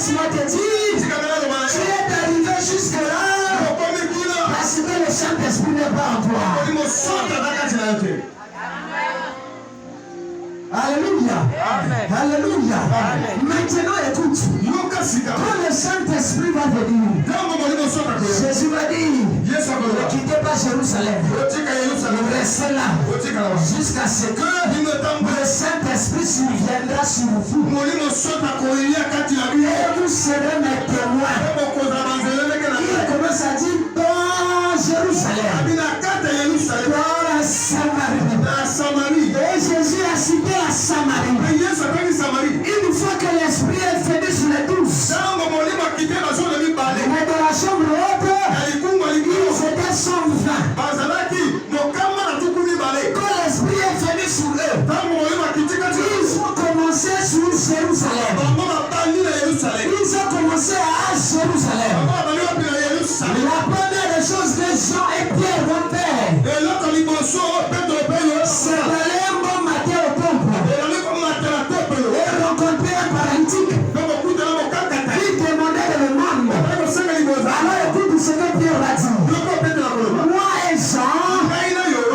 laisse-moi te dire, tu es arrivé jusque-là parce que le Saint-Esprit n'est pas en toi. Alléluia. Amen. Alléluia. Amen. Maintenant écoute. Quand le Saint-Esprit va venir, Jésus va dire, ne quittez pas Jérusalem. Restez là jusqu'à ce que le Saint-Esprit surviendra sur vous. Et vous serez mes témoins. Il commence à dire dans Jérusalem, dans la Samarie. Et Jésus a cité la Samarie. Une fois que l'Esprit est venu sur les 12, mais dans la chambre haute, ils étaient 120. Quand l'Esprit est venu sur eux, ils ont commencé sur Jérusalem. Ils ont commencé à Jérusalem. La première des choses que Jean et Pierre vont faire, c'est d'aller un bon matin au temple et rencontrer un paralytique. Il demandait de le rendre. Alors écoute ce que Pierre a dit. Moi et Jean,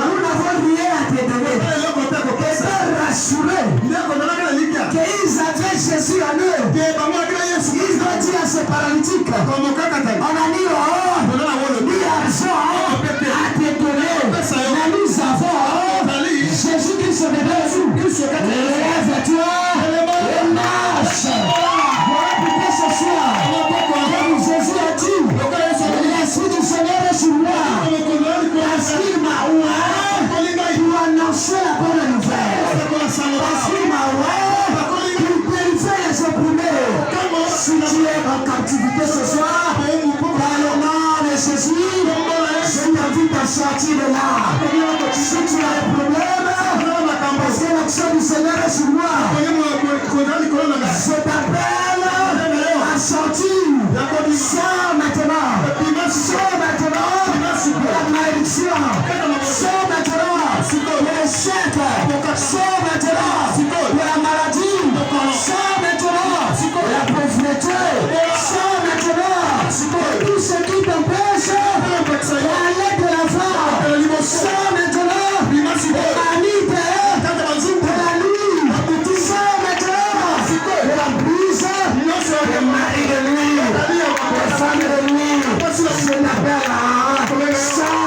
nous n'avons rien à te donner. Et te rassurer qu'ils avaient Jésus en eux. Ils ont dit à ce paralytique, on a dit, oh, ni argent à te donner, mais nous avons Jésus-Christ devant nous. Lève-toi et marche. Voilà pourquoi ce soir, comme Jésus a dit, l'Esprit du Seigneur est sur moi. Parce qu'il m'a ouvert pour annoncer la bonne nouvelle. Parce qu'il m'a ouvert pour purifier les opprimés. Si tu es en captivité ce soir, dans le nom de Jésus, je t'invite à sortir de là. Si tu as un problème, parce que l'action du Seigneur est sur moi, je t'appelle à sortir. Sors maintenant. Sors maintenant la malédiction. Sors maintenant l'échec. Sors maintenant la maladie. Sors maintenant la pauvreté. Sors maintenant tout ce qui t'empêche d'aller de l'avant. Sors maintenant la nuit de la nuit. Sors maintenant de la brise, des maris de nuit, des femmes de nuit. Je l'appelle sors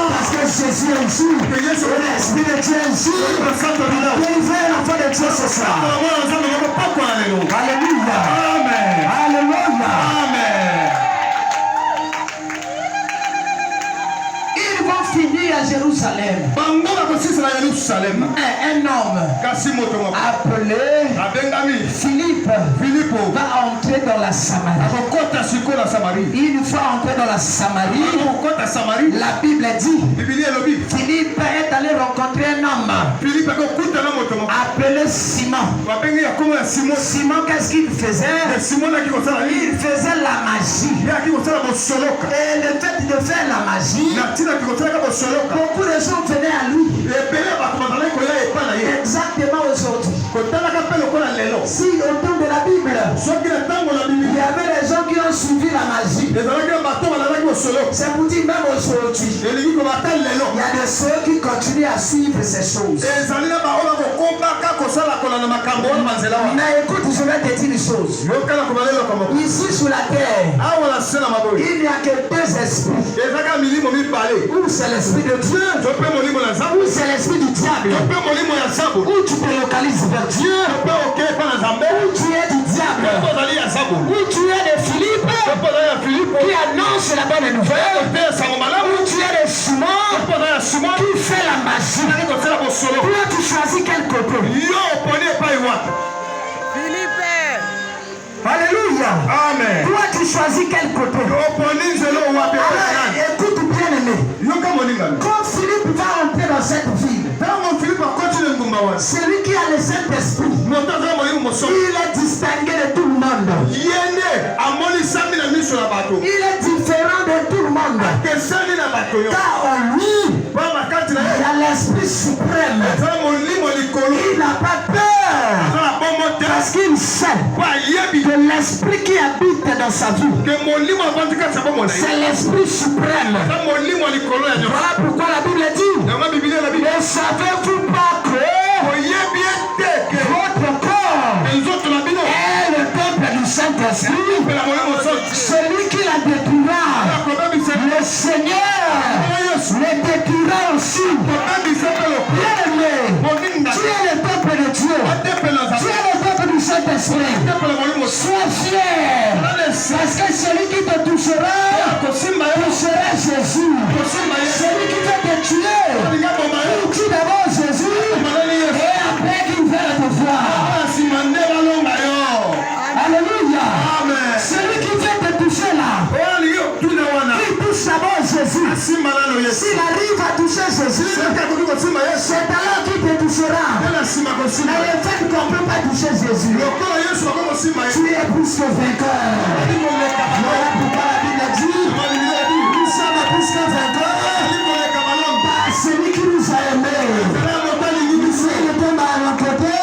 parce que Jésus est ici. L'Esprit de Dieu est ici. Délivrez l'enfant de Dieu ce soir. Alléluia. Amen. Alléluia. Amen. Ils vont finir à Jérusalem. Un homme appelé Philippe va entrer dans la Samarie. Une fois entré dans la Samarie, la Bible dit, Philippe est allé rencontrer un homme appelé Simon. Simon, qu'est-ce qu'il faisait? Il faisait la magie. Et le fait de faire la magie, beaucoup de gens venaient à lui. Exactement aujourd'hui. Si au temps de la Bible, il y avait des gens qui ont suivi la magie, c'est pour dire même aujourd'hui, il y a de ceux qui continuent à suivre ces choses. Mais écoute, je vais te dire une chose. Ici sur la terre, il n'y a que deux esprits. Ou c'est l'esprit de Dieu, ou c'est l'esprit du diable. Ou tu te localises vers Dieu, ou tu es du diable, ou tu es de Philippe qui annonce la bonne nouvelle, ou tu es de Simon qui fait la magie. Toi tu choisis quel côté? Philippe. Alléluia. Amen. Toi tu choisis quel côté? Alors écoute bien aimé. Quand Philippe va entrer dans cette ville, celui qui a le Saint-Esprit, il est distingué de tout le monde. Il est différent de tout le monde. Car en lui, Il a l'esprit suprême. Il n'a pas peur. Parce qu'il sait que l'esprit qui habite dans sa vie, c'est l'esprit suprême. Voilà pourquoi la Bible dit, ne savez-vous pas que votre corps est le temple du Saint-Esprit? Celui qui la détruira, le Seigneur le détruira aussi. Bien-aimé, tu es le temple de Dieu. Tu es le temple du Saint-Esprit. Sois fier. Parce que celui qui te touchera Jésus. Celui qui va te tuer, il tue d'abord Jésus et après qu'il va te voir. Alléluia. Celui qui vient te toucher là, il touche d'abord Jésus. S'il arrive à toucher Jésus, c'est alors qu'il te touchera. Mais le fait qu'on ne peut pas toucher Jésus, tu es plus que vainqueur. Voilà pourquoi la Bible dit, nous sommes plus que vainqueurs par celui qui nous a aimés. S'il était à notre côté,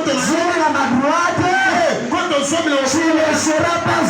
Dieu est à ma droite, tu ne seras pas